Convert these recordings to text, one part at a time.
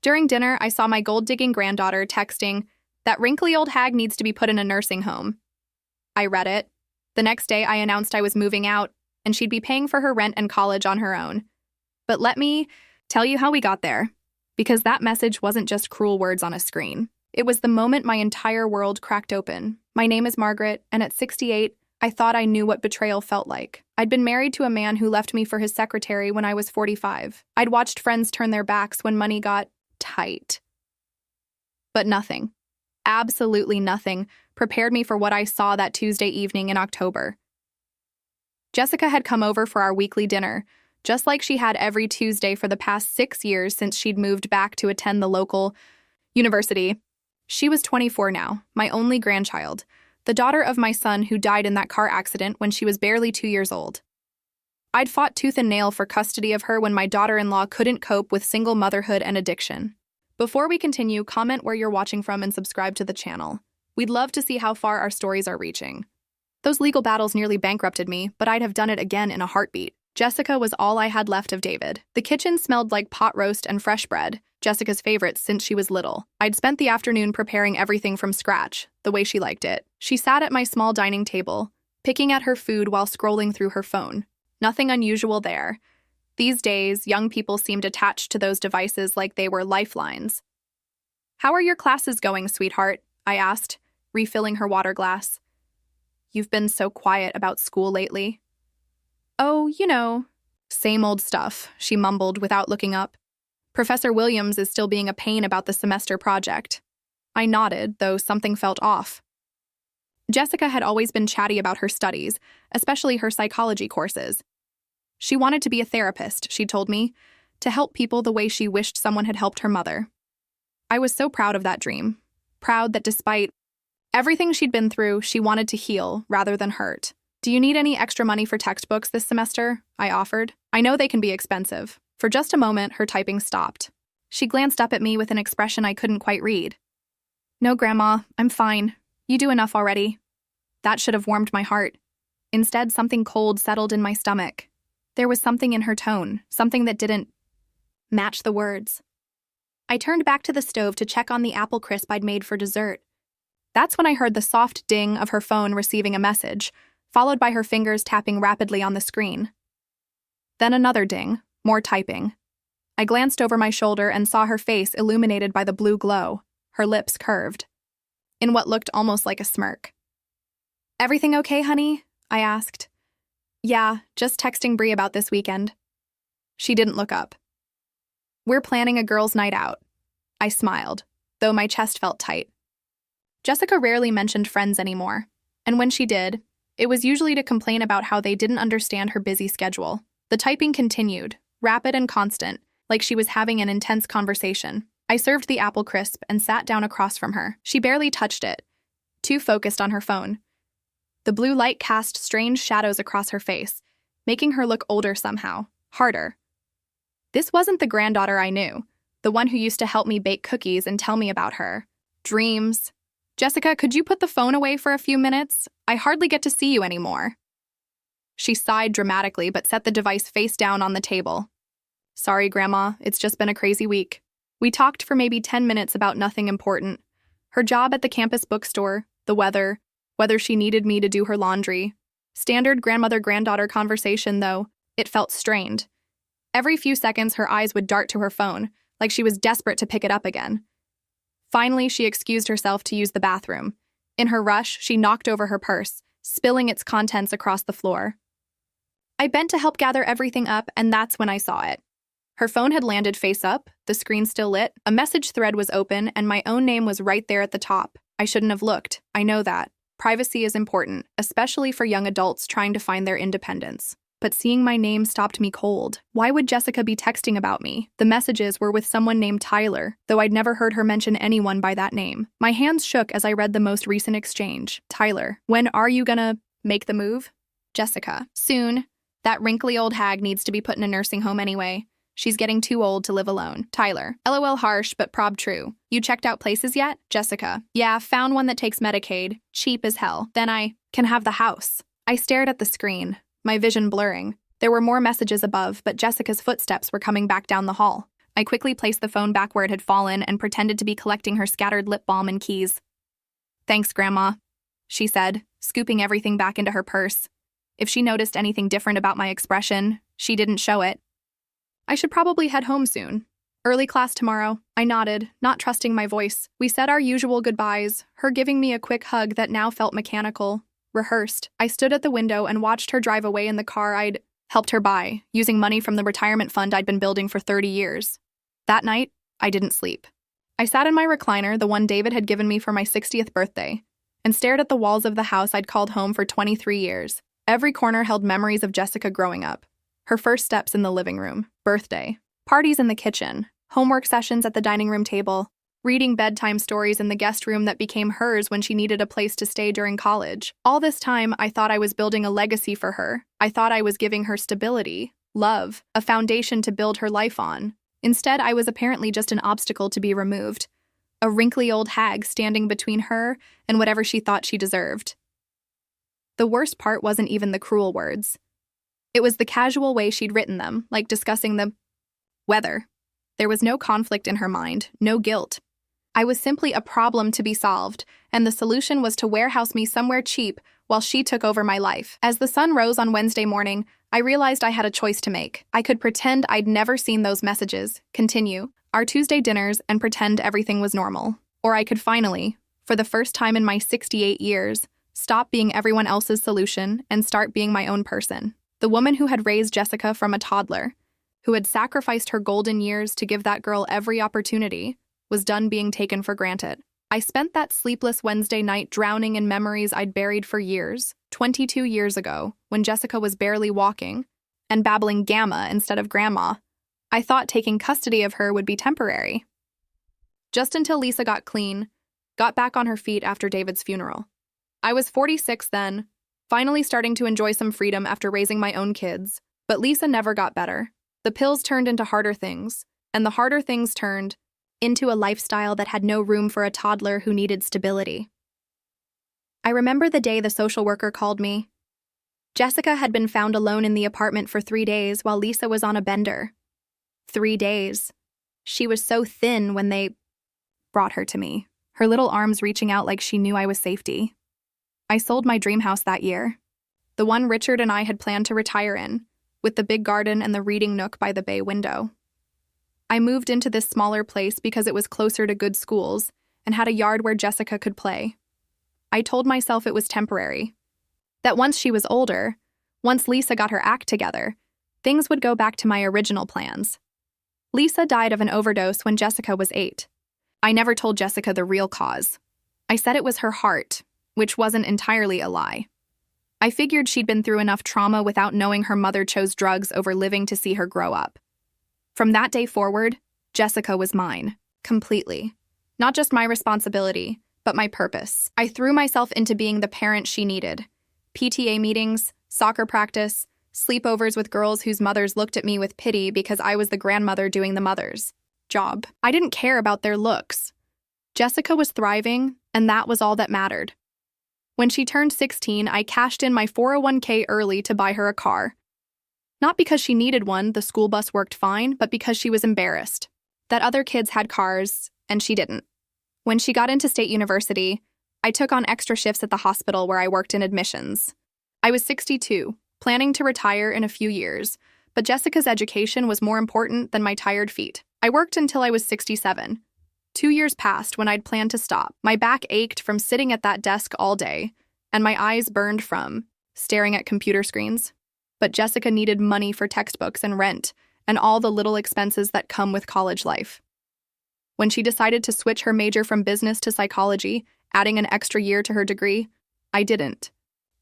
During dinner, I saw my gold-digging granddaughter texting, "That wrinkly old hag needs to be put in a nursing home." I read it. The next day, I announced I was moving out, and she'd be paying for her rent and college on her own. But let me tell you how we got there, because that message wasn't just cruel words on a screen. It was the moment my entire world cracked open. My name is Margaret, and at 68, I thought I knew what betrayal felt like. I'd been married to a man who left me for his secretary when I was 45. I'd watched friends turn their backs when money got tight. But nothing, absolutely nothing, prepared me for what I saw that Tuesday evening in October. Jessica had come over for our weekly dinner, just like she had every Tuesday for the past 6 years since she'd moved back to attend the local university. She was 24 now, my only grandchild, the daughter of my son who died in that car accident when she was barely 2 years old. I'd fought tooth and nail for custody of her when my daughter-in-law couldn't cope with single motherhood and addiction. Before we continue, comment where you're watching from and subscribe to the channel. We'd love to see how far our stories are reaching. Those legal battles nearly bankrupted me, but I'd have done it again in a heartbeat. Jessica was all I had left of David. The kitchen smelled like pot roast and fresh bread, Jessica's favorite since she was little. I'd spent the afternoon preparing everything from scratch, the way she liked it. She sat at my small dining table, picking at her food while scrolling through her phone. Nothing unusual there. These days, young people seemed attached to those devices like they were lifelines. "How are your classes going, sweetheart?" I asked, refilling her water glass. "You've been so quiet about school lately." "Oh, you know, same old stuff," she mumbled without looking up. "Professor Williams is still being a pain about the semester project." I nodded, though something felt off. Jessica had always been chatty about her studies, especially her psychology courses. She wanted to be a therapist, she told me, to help people the way she wished someone had helped her mother. I was so proud of that dream, proud that despite everything she'd been through, she wanted to heal rather than hurt. "Do you need any extra money for textbooks this semester?" I offered. "I know they can be expensive." For just a moment, her typing stopped. She glanced up at me with an expression I couldn't quite read. "No, Grandma, I'm fine. You do enough already." That should have warmed my heart. Instead, something cold settled in my stomach. There was something in her tone, something that didn't match the words. I turned back to the stove to check on the apple crisp I'd made for dessert. That's when I heard the soft ding of her phone receiving a message, followed by her fingers tapping rapidly on the screen. Then another ding, more typing. I glanced over my shoulder and saw her face illuminated by the blue glow, her lips curved, in what looked almost like a smirk. "Everything okay, honey?" I asked. "Yeah, just texting Bree about this weekend." She didn't look up. "We're planning a girls' night out." I smiled, though my chest felt tight. Jessica rarely mentioned friends anymore, and when she did, it was usually to complain about how they didn't understand her busy schedule. The typing continued, rapid and constant, like she was having an intense conversation. I served the apple crisp and sat down across from her. She barely touched it, too focused on her phone. The blue light cast strange shadows across her face, making her look older somehow, harder. This wasn't the granddaughter I knew, the one who used to help me bake cookies and tell me about her dreams. "Jessica, could you put the phone away for a few minutes? I hardly get to see you anymore." She sighed dramatically but set the device face down on the table. "Sorry, Grandma, it's just been a crazy week." We talked for maybe 10 minutes about nothing important. Her job at the campus bookstore, the weather, whether she needed me to do her laundry. Standard grandmother-granddaughter conversation, though. It felt strained. Every few seconds, her eyes would dart to her phone, like she was desperate to pick it up again. Finally, she excused herself to use the bathroom. In her rush, she knocked over her purse, spilling its contents across the floor. I bent to help gather everything up, and that's when I saw it. Her phone had landed face up, the screen still lit, a message thread was open, and my own name was right there at the top. I shouldn't have looked, I know that. Privacy is important, especially for young adults trying to find their independence. But seeing my name stopped me cold. Why would Jessica be texting about me? The messages were with someone named Tyler, though I'd never heard her mention anyone by that name. My hands shook as I read the most recent exchange. "Tyler, when are you gonna make the move?" "Jessica, soon. That wrinkly old hag needs to be put in a nursing home anyway. She's getting too old to live alone." Tyler, LOL harsh, but prob true. "You checked out places yet?" Jessica, yeah, found one that takes Medicaid. Cheap as hell. Then I can have the house. I stared at the screen, my vision blurring. There were more messages above, but Jessica's footsteps were coming back down the hall. I quickly placed the phone back where it had fallen and pretended to be collecting her scattered lip balm and keys. "Thanks, Grandma," she said, scooping everything back into her purse. If she noticed anything different about my expression, she didn't show it. "I should probably head home soon. Early class tomorrow." I nodded, not trusting my voice. We said our usual goodbyes, her giving me a quick hug that now felt mechanical, rehearsed. I stood at the window and watched her drive away in the car I'd helped her buy, using money from the retirement fund I'd been building for 30 years. That night, I didn't sleep. I sat in my recliner, the one David had given me for my 60th birthday, and stared at the walls of the house I'd called home for 23 years. Every corner held memories of Jessica growing up. Her first steps in the living room, birthday, parties in the kitchen, homework sessions at the dining room table, reading bedtime stories in the guest room that became hers when she needed a place to stay during college. All this time, I thought I was building a legacy for her. I thought I was giving her stability, love, a foundation to build her life on. Instead, I was apparently just an obstacle to be removed, a wrinkly old hag standing between her and whatever she thought she deserved. The worst part wasn't even the cruel words. It was the casual way she'd written them, like discussing the weather. There was no conflict in her mind, no guilt. I was simply a problem to be solved, and the solution was to warehouse me somewhere cheap while she took over my life. As the sun rose on Wednesday morning, I realized I had a choice to make. I could pretend I'd never seen those messages, continue our Tuesday dinners, and pretend everything was normal. Or I could finally, for the first time in my 68 years, stop being everyone else's solution and start being my own person. The woman who had raised Jessica from a toddler, who had sacrificed her golden years to give that girl every opportunity, was done being taken for granted. I spent that sleepless Wednesday night drowning in memories I'd buried for years, 22 years ago, when Jessica was barely walking, and babbling gamma instead of grandma. I thought taking custody of her would be temporary. Just until Lisa got clean, got back on her feet after David's funeral. I was 46 then, finally starting to enjoy some freedom after raising my own kids, but Lisa never got better. The pills turned into harder things, and the harder things turned into a lifestyle that had no room for a toddler who needed stability. I remember the day the social worker called me. Jessica had been found alone in the apartment for 3 days while Lisa was on a bender. 3 days. She was so thin when they brought her to me, her little arms reaching out like she knew I was safety. I sold my dream house that year, the one Richard and I had planned to retire in, with the big garden and the reading nook by the bay window. I moved into this smaller place because it was closer to good schools and had a yard where Jessica could play. I told myself it was temporary, that once she was older, once Lisa got her act together, things would go back to my original plans. Lisa died of an overdose when Jessica was 8. I never told Jessica the real cause. I said it was her heart, which wasn't entirely a lie. I figured she'd been through enough trauma without knowing her mother chose drugs over living to see her grow up. From that day forward, Jessica was mine, completely. Not just my responsibility, but my purpose. I threw myself into being the parent she needed. PTA meetings, soccer practice, sleepovers with girls whose mothers looked at me with pity because I was the grandmother doing the mother's job. I didn't care about their looks. Jessica was thriving, and that was all that mattered. When she turned 16, I cashed in my 401k early to buy her a car. Not because she needed one, the school bus worked fine, but because she was embarrassed that other kids had cars and she didn't. When she got into state university, I took on extra shifts at the hospital where I worked in admissions. I was 62, planning to retire in a few years, but Jessica's education was more important than my tired feet. I worked until I was 67. 2 years passed when I'd planned to stop. My back ached from sitting at that desk all day, and my eyes burned from staring at computer screens. But Jessica needed money for textbooks and rent, and all the little expenses that come with college life. When she decided to switch her major from business to psychology, adding an extra year to her degree, I didn't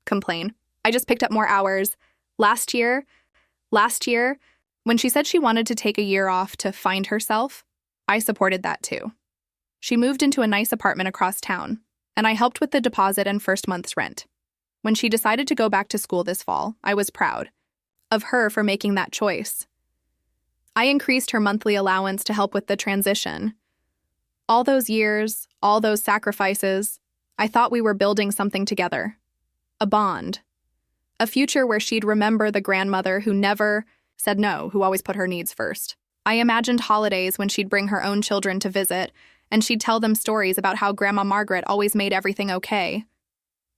complain. I just picked up more hours. Last year, when she said she wanted to take a year off to find herself, I supported that too. She moved into a nice apartment across town, and I helped with the deposit and first month's rent. When she decided to go back to school this fall, I was proud of her for making that choice. I increased her monthly allowance to help with the transition. All those years, all those sacrifices, I thought we were building something together. A bond. A future where she'd remember the grandmother who never said no, who always put her needs first. I imagined holidays when she'd bring her own children to visit, and she'd tell them stories about how Grandma Margaret always made everything okay.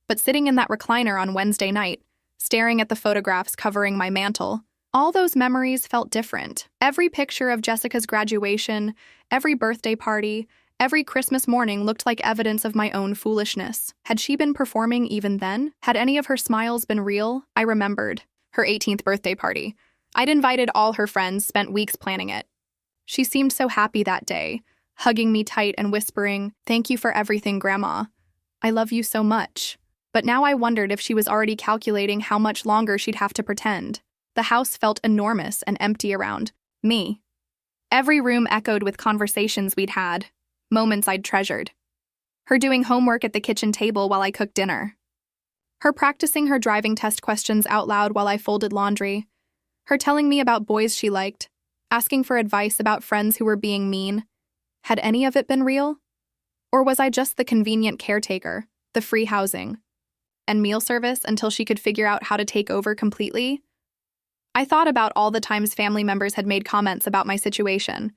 But sitting in that recliner on Wednesday night, staring at the photographs covering my mantle, all those memories felt different. Every picture of Jessica's graduation, every birthday party, every Christmas morning looked like evidence of my own foolishness. Had she been performing even then? Had any of her smiles been real? I remembered. Her 18th birthday party. I'd invited all her friends, spent weeks planning it. She seemed so happy that day, hugging me tight and whispering, "Thank you for everything, Grandma. I love you so much." But now I wondered if she was already calculating how much longer she'd have to pretend. The house felt enormous and empty around me. Every room echoed with conversations we'd had, moments I'd treasured. Her doing homework at the kitchen table while I cooked dinner. Her practicing her driving test questions out loud while I folded laundry. Her telling me about boys she liked, asking for advice about friends who were being mean. Had any of it been real? Or was I just the convenient caretaker, the free housing, and meal service until she could figure out how to take over completely? I thought about all the times family members had made comments about my situation.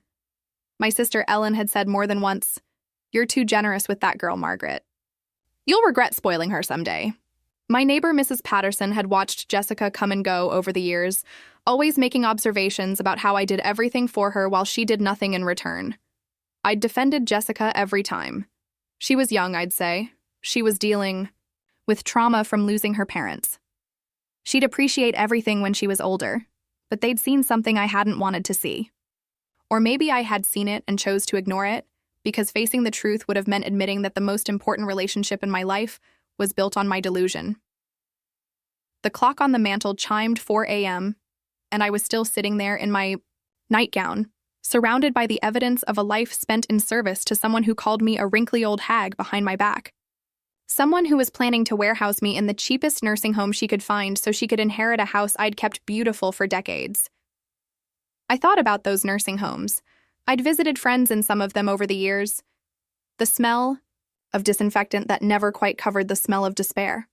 My sister Ellen had said more than once, "You're too generous with that girl, Margaret. You'll regret spoiling her someday." My neighbor Mrs. Patterson had watched Jessica come and go over the years, always making observations about how I did everything for her while she did nothing in return. I'd defended Jessica every time. She was young, I'd say. She was dealing with trauma from losing her parents. She'd appreciate everything when she was older, but they'd seen something I hadn't wanted to see. Or maybe I had seen it and chose to ignore it, because facing the truth would have meant admitting that the most important relationship in my life was built on my delusion. The clock on the mantel chimed 4 a.m., and I was still sitting there in my nightgown, surrounded by the evidence of a life spent in service to someone who called me a wrinkly old hag behind my back. Someone who was planning to warehouse me in the cheapest nursing home she could find so she could inherit a house I'd kept beautiful for decades. I thought about those nursing homes. I'd visited friends in some of them over the years. The smell of disinfectant that never quite covered the smell of despair.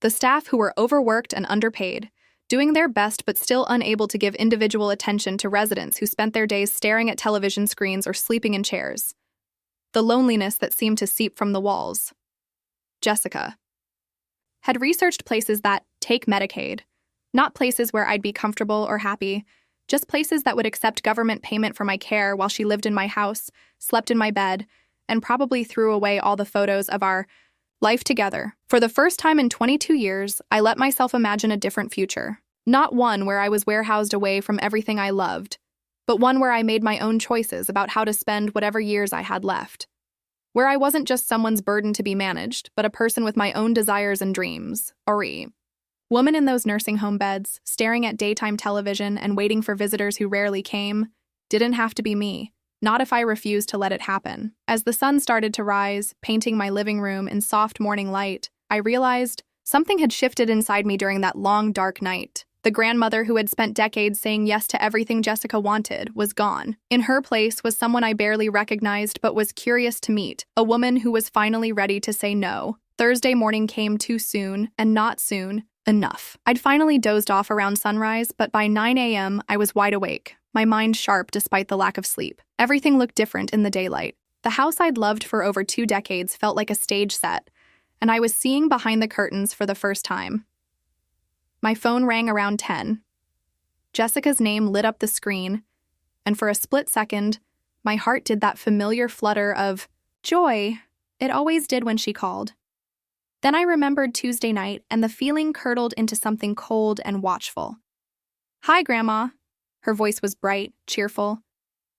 The staff who were overworked and underpaid, doing their best but still unable to give individual attention to residents who spent their days staring at television screens or sleeping in chairs. The loneliness that seemed to seep from the walls. Jessica had researched places that take Medicaid, not places where I'd be comfortable or happy, just places that would accept government payment for my care while she lived in my house, slept in my bed, and probably threw away all the photos of our life together. For the first time in 22 years, I let myself imagine a different future. Not one where I was warehoused away from everything I loved, but one where I made my own choices about how to spend whatever years I had left. Where I wasn't just someone's burden to be managed, but a person with my own desires and dreams. Ori. Woman in those nursing home beds, staring at daytime television and waiting for visitors who rarely came, didn't have to be me. Not if I refused to let it happen. As the sun started to rise, painting my living room in soft morning light, I realized something had shifted inside me during that long, dark night. The grandmother who had spent decades saying yes to everything Jessica wanted was gone. In her place was someone I barely recognized but was curious to meet, a woman who was finally ready to say no. Thursday morning came too soon, and not soon enough. I'd finally dozed off around sunrise, but by 9 a.m. I was wide awake, my mind sharp despite the lack of sleep. Everything looked different in the daylight. The house I'd loved for over 2 decades felt like a stage set, and I was seeing behind the curtains for the first time. My phone rang around 10. Jessica's name lit up the screen, and for a split second, my heart did that familiar flutter of joy it always did when she called. Then I remembered Tuesday night, and the feeling curdled into something cold and watchful. "Hi, Grandma." Her voice was bright, cheerful,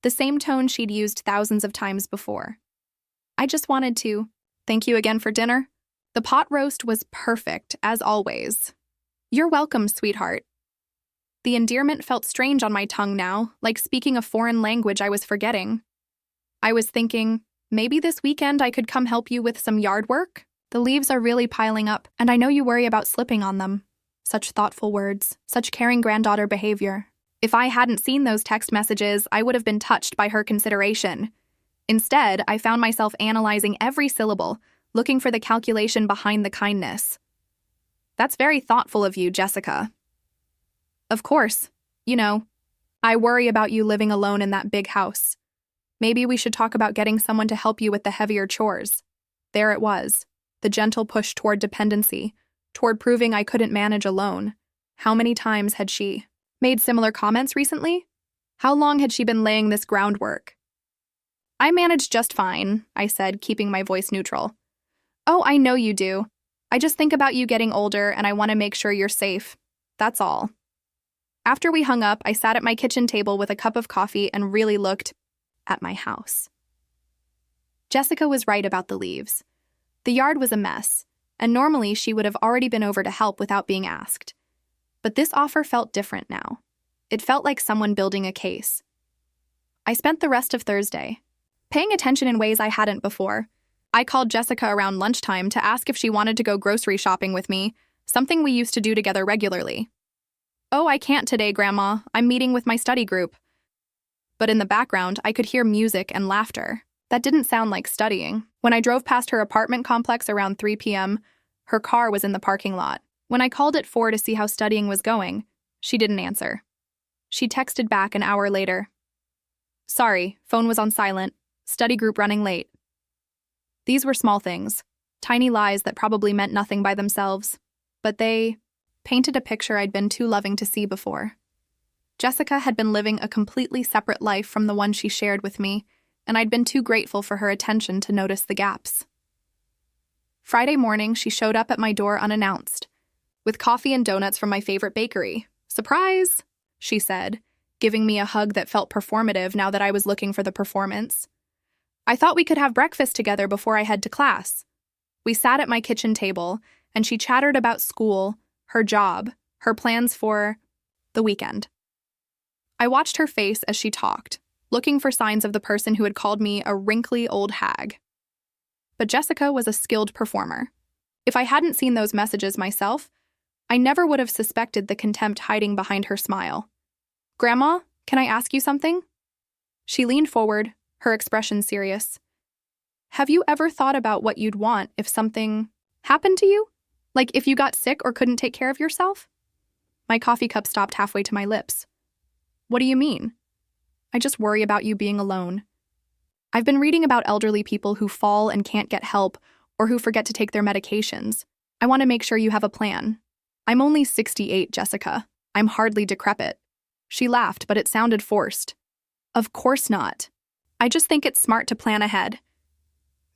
the same tone she'd used thousands of times before. "I just wanted to thank you again for dinner. The pot roast was perfect, as always." "You're welcome, sweetheart." The endearment felt strange on my tongue now, like speaking a foreign language I was forgetting. I was thinking, maybe this weekend I could come help you with some yard work? The leaves are really piling up, and I know you worry about slipping on them. Such thoughtful words, such caring granddaughter behavior. If I hadn't seen those text messages, I would have been touched by her consideration. Instead, I found myself analyzing every syllable, looking for the calculation behind the kindness. "That's very thoughtful of you, Jessica." "Of course. You know, I worry about you living alone in that big house. Maybe we should talk about getting someone to help you with the heavier chores. There it was, the gentle push toward dependency, toward proving I couldn't manage alone. How many times had she made similar comments recently? How long had she been laying this groundwork? I manage just fine, I said, keeping my voice neutral. Oh, I know you do. I just think about you getting older and I want to make sure you're safe. That's all. After we hung up, I sat at my kitchen table with a cup of coffee and really looked at my house. Jessica was right about the leaves. The yard was a mess, and normally she would have already been over to help without being asked. But this offer felt different now. It felt like someone building a case. I spent the rest of Thursday paying attention in ways I hadn't before. I called Jessica around lunchtime to ask if she wanted to go grocery shopping with me, something we used to do together regularly. Oh, I can't today, Grandma. I'm meeting with my study group. But in the background, I could hear music and laughter. That didn't sound like studying. When I drove past her apartment complex around 3 p.m., her car was in the parking lot. When I called at 4 to see how studying was going, she didn't answer. She texted back an hour later. Sorry, phone was on silent. Study group running late. These were small things, tiny lies that probably meant nothing by themselves, but they painted a picture I'd been too loving to see before. Jessica had been living a completely separate life from the one she shared with me, and I'd been too grateful for her attention to notice the gaps. Friday morning, she showed up at my door unannounced, with coffee and donuts from my favorite bakery. Surprise, she said, giving me a hug that felt performative now that I was looking for the performance. I thought we could have breakfast together before I head to class. We sat at my kitchen table, and she chattered about school, her job, her plans for the weekend. I watched her face as she talked, looking for signs of the person who had called me a wrinkly old hag. But Jessica was a skilled performer. If I hadn't seen those messages myself, I never would have suspected the contempt hiding behind her smile. Grandma, can I ask you something? She leaned forward, her expression serious. Have you ever thought about what you'd want if something happened to you? Like if you got sick or couldn't take care of yourself? My coffee cup stopped halfway to my lips. What do you mean? I just worry about you being alone. I've been reading about elderly people who fall and can't get help or who forget to take their medications. I want to make sure you have a plan. I'm only 68, Jessica. I'm hardly decrepit. She laughed, but it sounded forced. Of course not. I just think it's smart to plan ahead.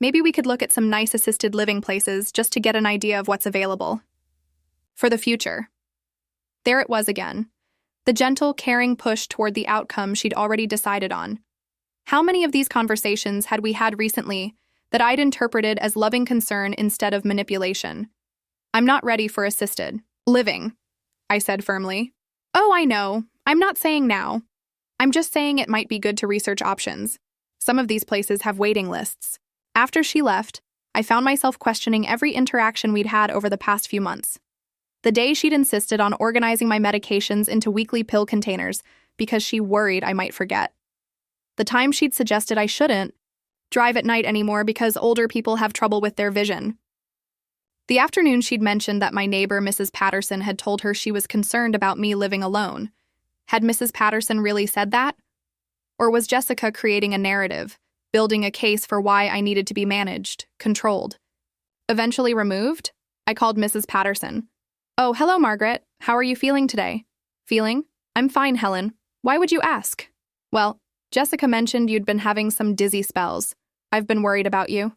Maybe we could look at some nice assisted living places just to get an idea of what's available. For the future. There it was again. The gentle, caring push toward the outcome she'd already decided on. How many of these conversations had we had recently that I'd interpreted as loving concern instead of manipulation? I'm not ready for assisted living, I said firmly. Oh, I know. I'm not saying now. I'm just saying it might be good to research options. Some of these places have waiting lists. After she left, I found myself questioning every interaction we'd had over the past few months. The day she'd insisted on organizing my medications into weekly pill containers because she worried I might forget. The time she'd suggested I shouldn't drive at night anymore because older people have trouble with their vision. The afternoon she'd mentioned that my neighbor, Mrs. Patterson, had told her she was concerned about me living alone. Had Mrs. Patterson really said that? Or was Jessica creating a narrative, building a case for why I needed to be managed, controlled? Eventually removed, I called Mrs. Patterson. Oh, hello, Margaret. How are you feeling today? Feeling? I'm fine, Helen. Why would you ask? Well, Jessica mentioned you'd been having some dizzy spells. I've been worried about you.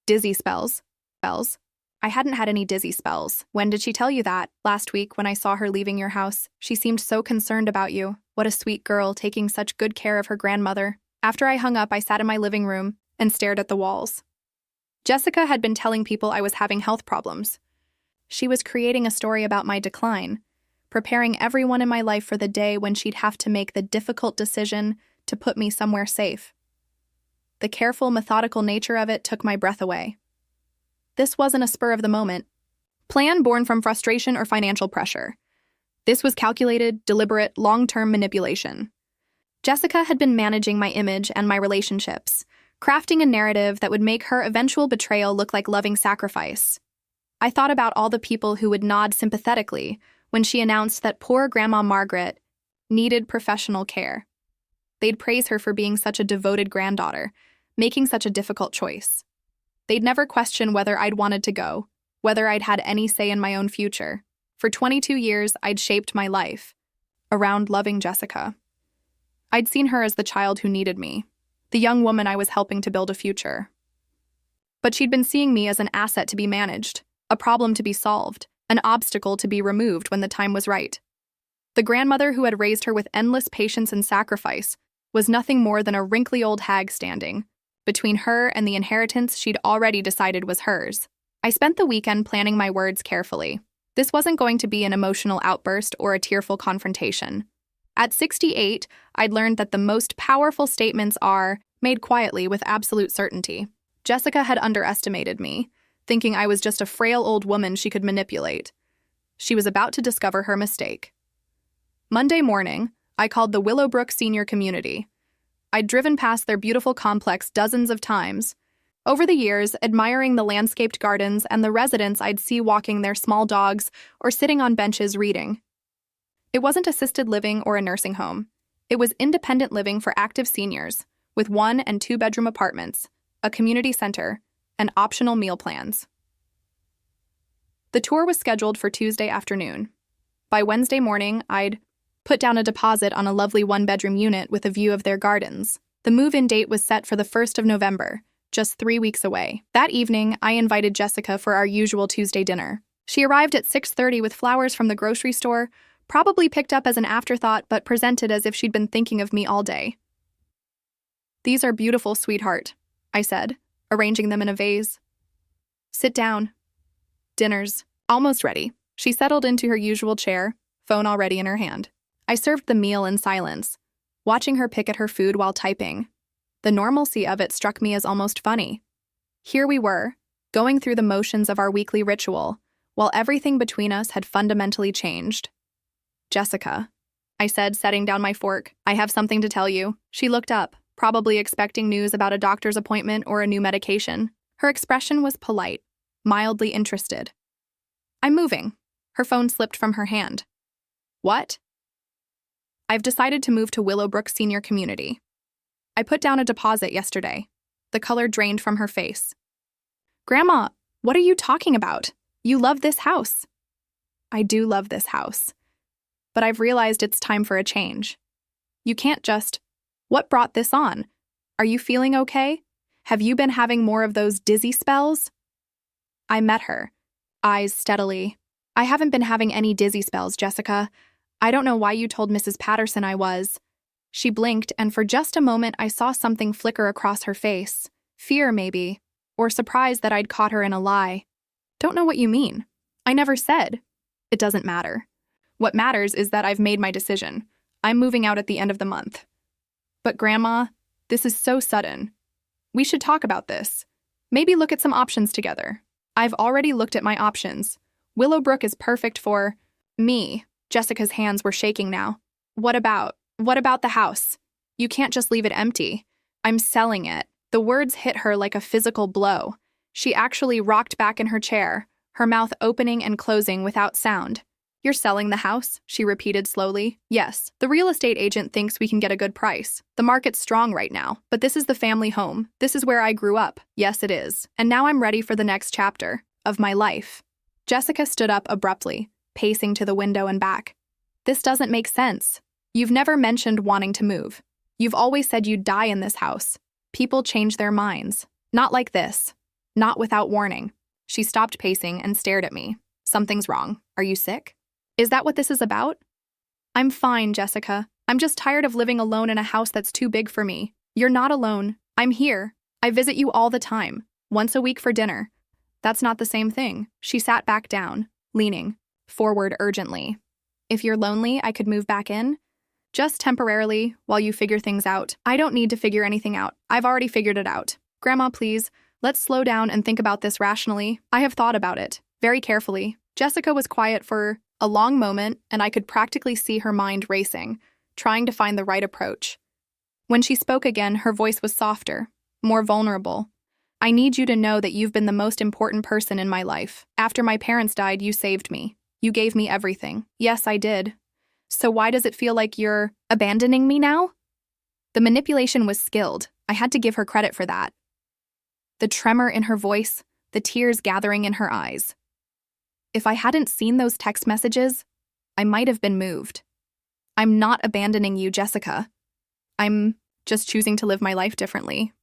Dizzy spells? Spells? I hadn't had any dizzy spells. When did she tell you that? Last week, when I saw her leaving your house. She seemed so concerned about you. What a sweet girl, taking such good care of her grandmother. After I hung up, I sat in my living room and stared at the walls. Jessica had been telling people I was having health problems. She was creating a story about my decline, preparing everyone in my life for the day when she'd have to make the difficult decision to put me somewhere safe. The careful, methodical nature of it took my breath away. This wasn't a spur of the moment plan born from frustration or financial pressure. This was calculated, deliberate, long-term manipulation. Jessica had been managing my image and my relationships, crafting a narrative that would make her eventual betrayal look like loving sacrifice. I thought about all the people who would nod sympathetically when she announced that poor Grandma Margaret needed professional care. They'd praise her for being such a devoted granddaughter, making such a difficult choice. They'd never question whether I'd wanted to go, whether I'd had any say in my own future. For 22 years, I'd shaped my life around loving Jessica. I'd seen her as the child who needed me, the young woman I was helping to build a future. But she'd been seeing me as an asset to be managed, a problem to be solved, an obstacle to be removed when the time was right. The grandmother who had raised her with endless patience and sacrifice was nothing more than a wrinkly old hag standing between her and the inheritance she'd already decided was hers. I spent the weekend planning my words carefully. This wasn't going to be an emotional outburst or a tearful confrontation. At 68, I'd learned that the most powerful statements are made quietly with absolute certainty. Jessica had underestimated me, thinking I was just a frail old woman she could manipulate. She was about to discover her mistake. Monday morning, I called the Willowbrook Senior Community. I'd driven past their beautiful complex dozens of times. Over the years, admiring the landscaped gardens and the residents I'd see walking their small dogs or sitting on benches reading. It wasn't assisted living or a nursing home. It was independent living for active seniors, with 1- and 2-bedroom apartments, a community center, and optional meal plans. The tour was scheduled for Tuesday afternoon. By Wednesday morning, I'd put down a deposit on a lovely 1-bedroom unit with a view of their gardens. The move-in date was set for the 1st of November, just 3 weeks away. That evening, I invited Jessica for our usual Tuesday dinner. She arrived at 6:30 with flowers from the grocery store, probably picked up as an afterthought but presented as if she'd been thinking of me all day. "These are beautiful, sweetheart," I said, arranging them in a vase. "Sit down. Dinner's almost ready." She settled into her usual chair, phone already in her hand. I served the meal in silence, watching her pick at her food while typing. The normalcy of it struck me as almost funny. Here we were, going through the motions of our weekly ritual, while everything between us had fundamentally changed. "Jessica," I said, setting down my fork, "I have something to tell you." She looked up, probably expecting news about a doctor's appointment or a new medication. Her expression was polite, mildly interested. "I'm moving." Her phone slipped from her hand. "What?" "I've decided to move to Willowbrook Senior Community. I put down a deposit yesterday." The color drained from her face. "Grandma, what are you talking about? You love this house." "I do love this house. But I've realized it's time for a change. You can't just... What brought this on? Are you feeling okay? Have you been having more of those dizzy spells?" I met her, eyes steadily. "I haven't been having any dizzy spells, Jessica. I don't know why you told Mrs. Patterson I was." She blinked, and for just a moment I saw something flicker across her face. Fear, maybe, or surprise that I'd caught her in a lie. "Don't know what you mean. I never said." "It doesn't matter. What matters is that I've made my decision. I'm moving out at the end of the month." "But Grandma, this is so sudden. We should talk about this. Maybe look at some options together." "I've already looked at my options. Willowbrook is perfect for me." Jessica's hands were shaking now. What about the house? You can't just leave it empty." "I'm selling it." The words hit her like a physical blow. She actually rocked back in her chair, her mouth opening and closing without sound. "You're selling the house?" she repeated slowly. "Yes. The real estate agent thinks we can get a good price. The market's strong right now, but this is the family home. This is where I grew up." "Yes, it is. And now I'm ready for the next chapter of my life." Jessica stood up abruptly, pacing to the window and back. "This doesn't make sense. You've never mentioned wanting to move. You've always said you'd die in this house. People change their minds. Not like this. Not without warning." She stopped pacing and stared at me. "Something's wrong. Are you sick? Is that what this is about?" "I'm fine, Jessica. I'm just tired of living alone in a house that's too big for me." "You're not alone. I'm here. I visit you all the time. Once a week for dinner." "That's not the same thing." She sat back down, leaning forward urgently. "If you're lonely, I could move back in. Just temporarily, while you figure things out." "I don't need to figure anything out. I've already figured it out." "Grandma, please, let's slow down and think about this rationally." "I have thought about it, very carefully." Jessica was quiet for a long moment, and I could practically see her mind racing, trying to find the right approach. When she spoke again, her voice was softer, more vulnerable. "I need you to know that you've been the most important person in my life. After my parents died, you saved me. You gave me everything." "Yes, I did. So why does it feel like you're abandoning me now? The manipulation was skilled. I had to give her credit for that. The tremor in her voice, the tears gathering in her eyes. If I hadn't seen those text messages, I might have been moved. I'm not abandoning you, Jessica. I'm just choosing to live my life differently.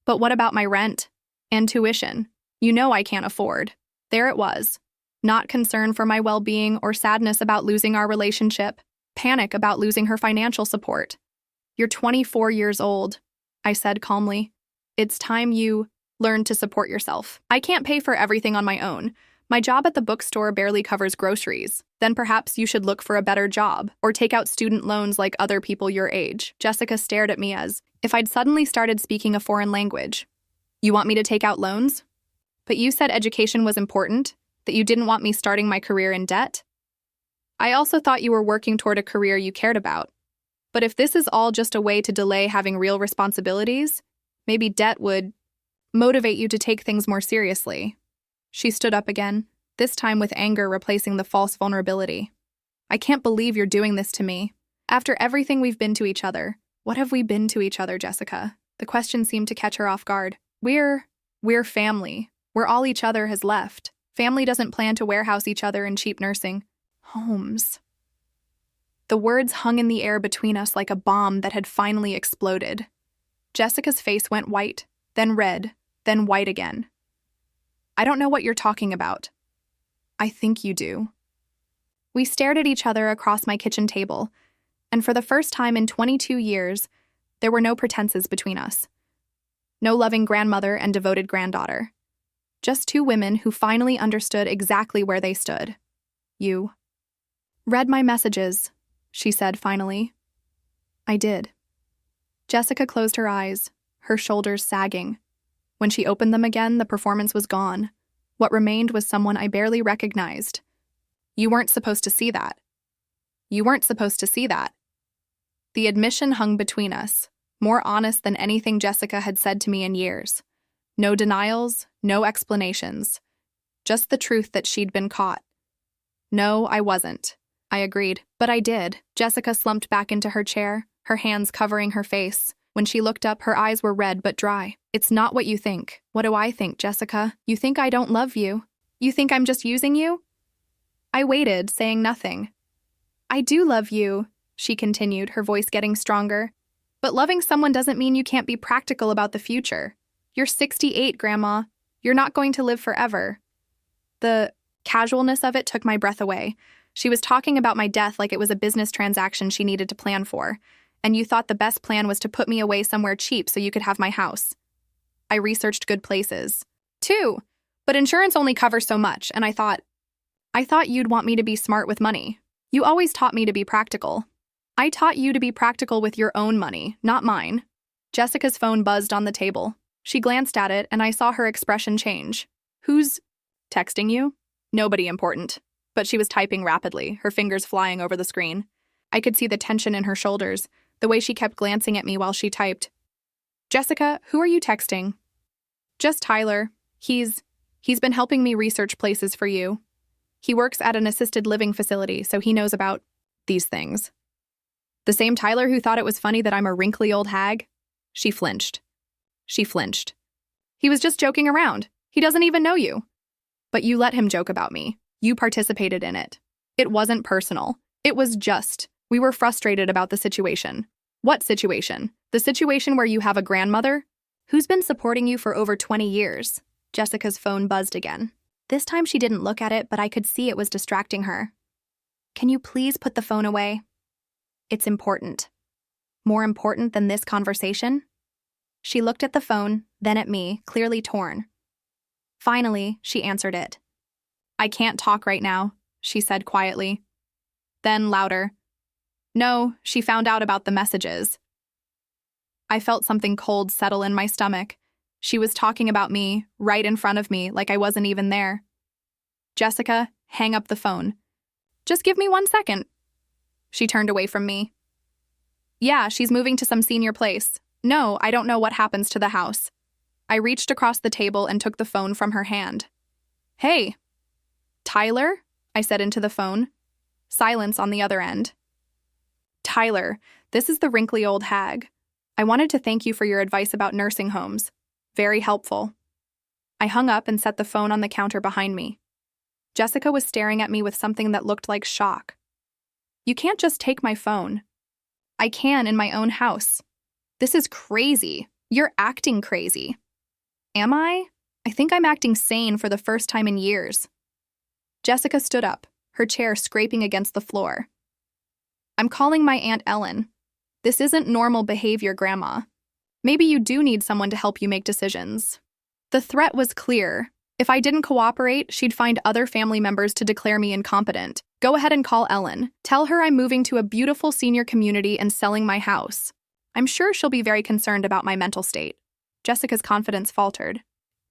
But what about my rent and tuition? You know I can't afford. There it was. Not concern for my well-being or sadness about losing our relationship. Panic about losing her financial support. You're 24 years old, I said calmly. It's time you learn to support yourself. I can't pay for everything on my own. My job at the bookstore barely covers groceries. Then perhaps you should look for a better job or take out student loans like other people your age. Jessica stared at me as if I'd suddenly started speaking a foreign language. You want me to take out loans? But you said education was important, that you didn't want me starting my career in debt? I also thought you were working toward a career you cared about. But if this is all just a way to delay having real responsibilities, maybe debt would motivate you to take things more seriously. She stood up again, this time with anger replacing the false vulnerability. I can't believe you're doing this to me. After everything we've been to each other. What have we been to each other, Jessica? The question seemed to catch her off guard. We're family. We're all each other has left. Family doesn't plan to warehouse each other in cheap nursing homes. The words hung in the air between us like a bomb that had finally exploded. Jessica's face went white, then red, then white again. I don't know what you're talking about. I think you do. We stared at each other across my kitchen table, and for the first time in 22 years, there were no pretenses between us. No loving grandmother and devoted granddaughter. Just two women who finally understood exactly where they stood. You read my messages, she said finally. I did. Jessica closed her eyes, her shoulders sagging. When she opened them again, the performance was gone. What remained was someone I barely recognized. You weren't supposed to see that. You weren't supposed to see that. The admission hung between us, more honest than anything Jessica had said to me in years. No denials, no explanations. Just the truth that she'd been caught. No, I wasn't. I agreed, but I did. Jessica slumped back into her chair, her hands covering her face. When she looked up, her eyes were red but dry. It's not what you think. What do I think, Jessica? You think I don't love you? You think I'm just using you? I waited, saying nothing. I do love you, she continued, her voice getting stronger. But loving someone doesn't mean you can't be practical about the future. You're 68, Grandma. You're not going to live forever. The casualness of it took my breath away. She was talking about my death like it was a business transaction she needed to plan for, and you thought the best plan was to put me away somewhere cheap so you could have my house. I researched good places, too, but insurance only covers so much, and I thought you'd want me to be smart with money. You always taught me to be practical. I taught you to be practical with your own money, not mine. Jessica's phone buzzed on the table. She glanced at it, and I saw her expression change. Who's texting you? Nobody important. But she was typing rapidly, her fingers flying over the screen. I could see the tension in her shoulders, the way she kept glancing at me while she typed. Jessica, who are you texting? Just Tyler. He's been helping me research places for you. He works at an assisted living facility, so he knows about these things. The same Tyler who thought it was funny that I'm a wrinkly old hag? She flinched. He was just joking around. He doesn't even know you. But you let him joke about me. You participated in it. It wasn't personal. It was just, we were frustrated about the situation. What situation? The situation where you have a grandmother who's been supporting you for over 20 years. Jessica's phone buzzed again. This time she didn't look at it, but I could see it was distracting her. Can you please put the phone away? It's important. More important than this conversation? She looked at the phone, then at me, clearly torn. Finally, she answered it. I can't talk right now, she said quietly. Then louder. No, she found out about the messages. I felt something cold settle in my stomach. She was talking about me, right in front of me, like I wasn't even there. Jessica, hang up the phone. Just give me 1 second. She turned away from me. Yeah, she's moving to some senior place. No, I don't know what happens to the house. I reached across the table and took the phone from her hand. Hey. Tyler? I said into the phone. Silence on the other end. Tyler, this is the wrinkly old hag. I wanted to thank you for your advice about nursing homes. Very helpful. I hung up and set the phone on the counter behind me. Jessica was staring at me with something that looked like shock. You can't just take my phone. I can in my own house. This is crazy. You're acting crazy. Am I? I think I'm acting sane for the first time in years. Jessica stood up, her chair scraping against the floor. I'm calling my Aunt Ellen. This isn't normal behavior, Grandma. Maybe you do need someone to help you make decisions. The threat was clear. If I didn't cooperate, she'd find other family members to declare me incompetent. Go ahead and call Ellen. Tell her I'm moving to a beautiful senior community and selling my house. I'm sure she'll be very concerned about my mental state. Jessica's confidence faltered.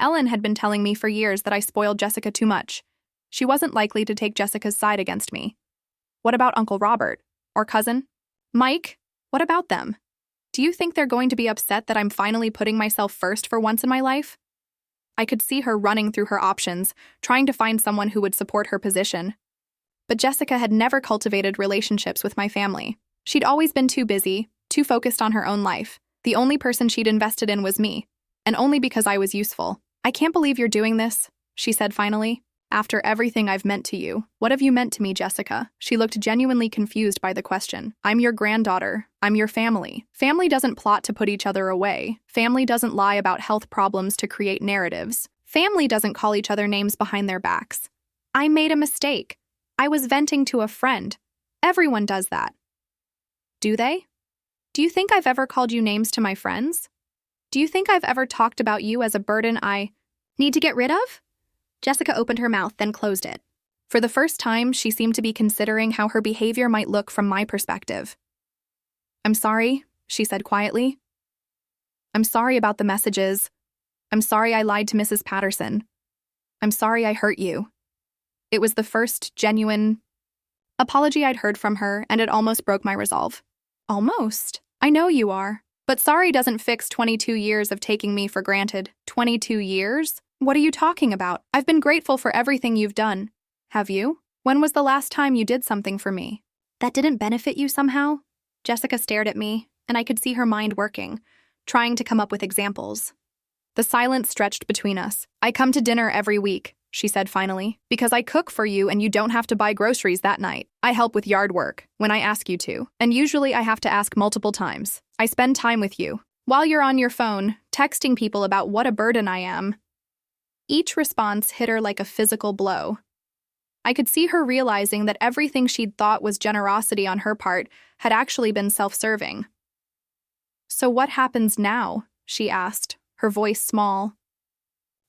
Ellen had been telling me for years that I spoiled Jessica too much. She wasn't likely to take Jessica's side against me. What about Uncle Robert? Or cousin? Mike? What about them? Do you think they're going to be upset that I'm finally putting myself first for once in my life? I could see her running through her options, trying to find someone who would support her position. But Jessica had never cultivated relationships with my family. She'd always been too busy, too focused on her own life. The only person she'd invested in was me, and only because I was useful. I can't believe you're doing this, she said finally. After everything I've meant to you, what have you meant to me, Jessica? She looked genuinely confused by the question. I'm your granddaughter. I'm your family. Family doesn't plot to put each other away. Family doesn't lie about health problems to create narratives. Family doesn't call each other names behind their backs. I made a mistake. I was venting to a friend. Everyone does that. Do they? Do you think I've ever called you names to my friends? Do you think I've ever talked about you as a burden I need to get rid of? Jessica opened her mouth, then closed it. For the first time, she seemed to be considering how her behavior might look from my perspective. I'm sorry, she said quietly. I'm sorry about the messages. I'm sorry I lied to Mrs. Patterson. I'm sorry I hurt you. It was the first genuine apology I'd heard from her, and it almost broke my resolve. Almost. I know you are. But sorry doesn't fix 22 years of taking me for granted. 22 years? What are you talking about? I've been grateful for everything you've done. Have you? When was the last time you did something for me? That didn't benefit you somehow? Jessica stared at me, and I could see her mind working, trying to come up with examples. The silence stretched between us. I come to dinner every week, she said finally, because I cook for you and you don't have to buy groceries that night. I help with yard work when I ask you to, and usually I have to ask multiple times. I spend time with you. While you're on your phone, texting people about what a burden I am. Each response hit her like a physical blow. I could see her realizing that everything she'd thought was generosity on her part had actually been self-serving. So what happens now? She asked, her voice small.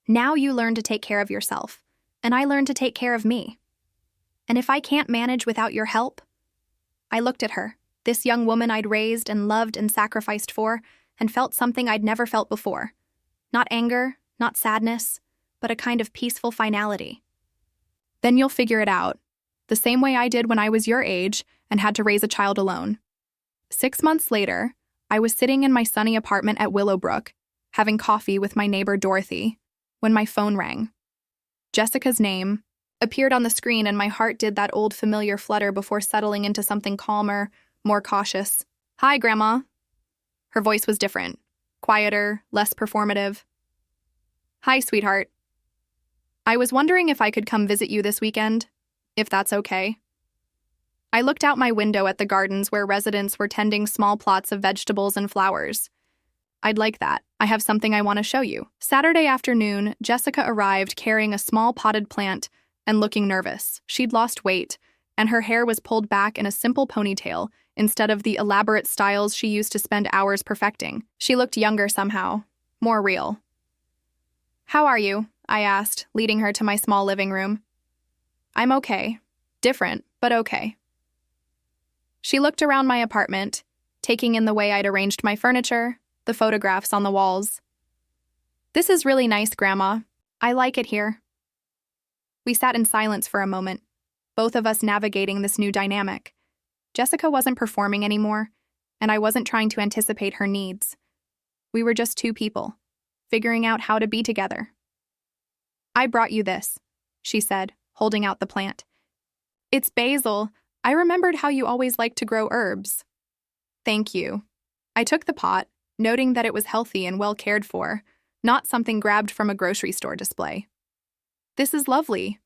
Now you learn to take care of yourself, and I learn to take care of me. And if I can't manage without your help? I looked at her, this young woman I'd raised and loved and sacrificed for, and felt something I'd never felt before. Not anger, not sadness, but a kind of peaceful finality. Then you'll figure it out, the same way I did when I was your age and had to raise a child alone. 6 months later, I was sitting in my sunny apartment at Willowbrook, having coffee with my neighbor Dorothy, when my phone rang. Jessica's name appeared on the screen, and my heart did that old familiar flutter before settling into something calmer, more cautious. Hi, Grandma. Her voice was different, quieter, less performative. Hi, sweetheart. I was wondering if I could come visit you this weekend, if that's okay. I looked out my window at the gardens where residents were tending small plots of vegetables and flowers. I'd like that. I have something I want to show you. Saturday afternoon, Jessica arrived carrying a small potted plant and looking nervous. She'd lost weight, and her hair was pulled back in a simple ponytail instead of the elaborate styles she used to spend hours perfecting. She looked younger somehow, more real. How are you? I asked, leading her to my small living room. I'm okay. Different, but okay. She looked around my apartment, taking in the way I'd arranged my furniture, the photographs on the walls. This is really nice, Grandma. I like it here. We sat in silence for a moment, both of us navigating this new dynamic. Jessica wasn't performing anymore, and I wasn't trying to anticipate her needs. We were just two people, figuring out how to be together. I brought you this, she said, holding out the plant. It's basil. I remembered how you always liked to grow herbs. Thank you. I took the pot, noting that it was healthy and well cared for, not something grabbed from a grocery store display. This is lovely.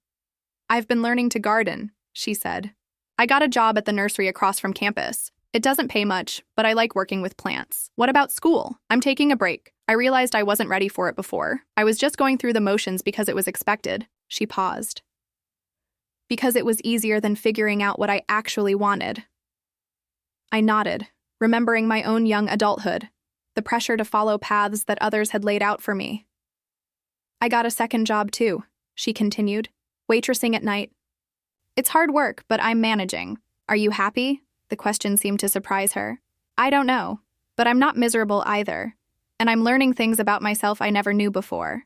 I've been learning to garden, she said. I got a job at the nursery across from campus. It doesn't pay much, but I like working with plants. What about school? I'm taking a break. I realized I wasn't ready for it before. I was just going through the motions because it was expected. She paused. Because it was easier than figuring out what I actually wanted. I nodded, remembering my own young adulthood, the pressure to follow paths that others had laid out for me. I got a second job too, she continued, waitressing at night. It's hard work, but I'm managing. Are you happy? The question seemed to surprise her. I don't know, but I'm not miserable either, and I'm learning things about myself I never knew before.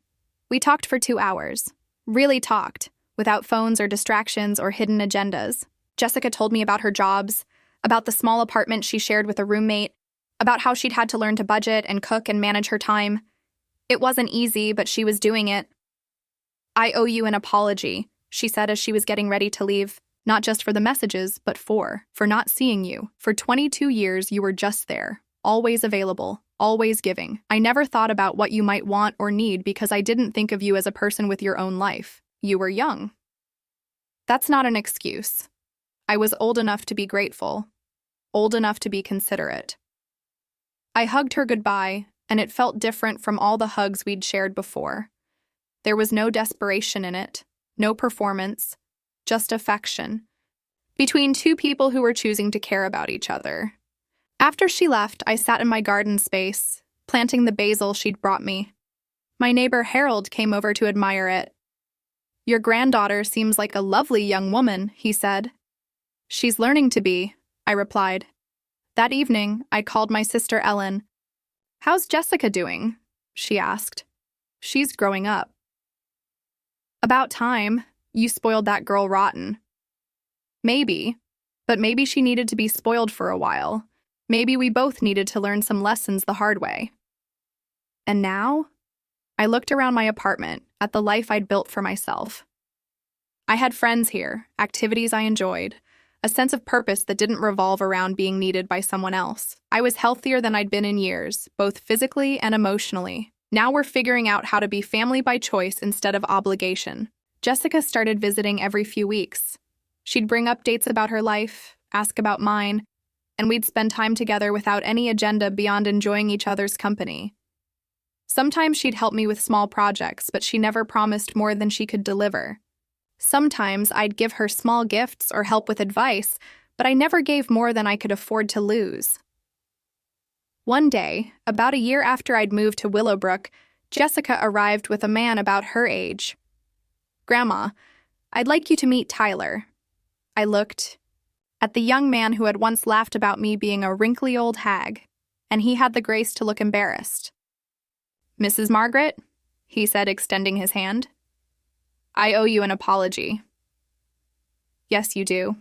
We talked for 2 hours. Really talked, without phones or distractions or hidden agendas. Jessica told me about her jobs, about the small apartment she shared with a roommate, about how she'd had to learn to budget and cook and manage her time. It wasn't easy, but she was doing it. I owe you an apology, she said as she was getting ready to leave. Not just for the messages, but for not seeing you. For 22 years, you were just there, always available, always giving. I never thought about what you might want or need because I didn't think of you as a person with your own life. You were young. That's not an excuse. I was old enough to be grateful, old enough to be considerate. I hugged her goodbye, and it felt different from all the hugs we'd shared before. There was no desperation in it, no performance, just affection, between two people who were choosing to care about each other. After she left, I sat in my garden space, planting the basil she'd brought me. My neighbor Harold came over to admire it. Your granddaughter seems like a lovely young woman, he said. She's learning to be, I replied. That evening, I called my sister Ellen. How's Jessica doing? She asked. She's growing up. About time. You spoiled that girl rotten. Maybe, but maybe she needed to be spoiled for a while. Maybe we both needed to learn some lessons the hard way. And now? I looked around my apartment, at the life I'd built for myself. I had friends here, activities I enjoyed, a sense of purpose that didn't revolve around being needed by someone else. I was healthier than I'd been in years, both physically and emotionally. Now we're figuring out how to be family by choice instead of obligation. Jessica started visiting every few weeks. She'd bring updates about her life, ask about mine, and we'd spend time together without any agenda beyond enjoying each other's company. Sometimes she'd help me with small projects, but she never promised more than she could deliver. Sometimes I'd give her small gifts or help with advice, but I never gave more than I could afford to lose. One day, about a year after I'd moved to Willowbrook, Jessica arrived with a man about her age. Grandma, I'd like you to meet Tyler. I looked at the young man who had once laughed about me being a wrinkly old hag, and he had the grace to look embarrassed. Mrs. Margaret, he said, extending his hand. I owe you an apology. Yes, you do.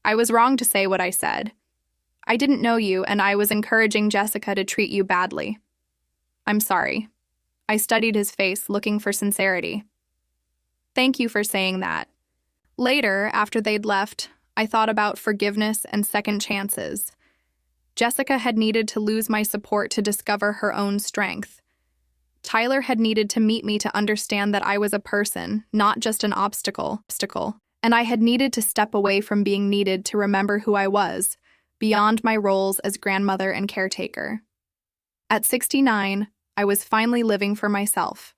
I was wrong to say what I said. I didn't know you, and I was encouraging Jessica to treat you badly. I'm sorry. I studied his face, looking for sincerity. Thank you for saying that. Later, after they'd left, I thought about forgiveness and second chances. Jessica had needed to lose my support to discover her own strength. Tyler had needed to meet me to understand that I was a person, not just an obstacle, and I had needed to step away from being needed to remember who I was, beyond my roles as grandmother and caretaker. At 69, I was finally living for myself.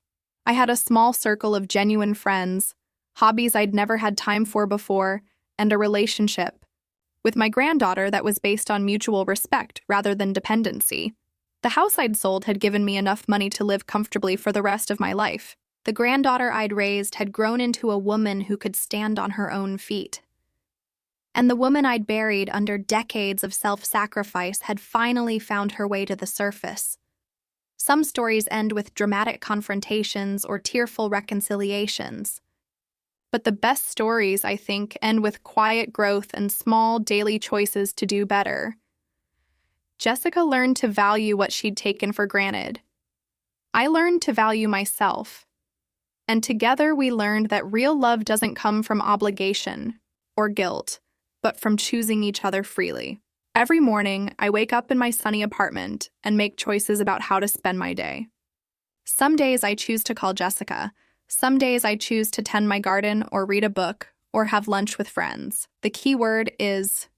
I had a small circle of genuine friends, hobbies I'd never had time for before, and a relationship with my granddaughter that was based on mutual respect rather than dependency. The house I'd sold had given me enough money to live comfortably for the rest of my life. The granddaughter I'd raised had grown into a woman who could stand on her own feet. And the woman I'd buried under decades of self-sacrifice had finally found her way to the surface. Some stories end with dramatic confrontations or tearful reconciliations. But the best stories, I think, end with quiet growth and small daily choices to do better. Jessica learned to value what she'd taken for granted. I learned to value myself. And together we learned that real love doesn't come from obligation or guilt, but from choosing each other freely. Every morning, I wake up in my sunny apartment and make choices about how to spend my day. Some days I choose to call Jessica. Some days I choose to tend my garden or read a book or have lunch with friends. The key word is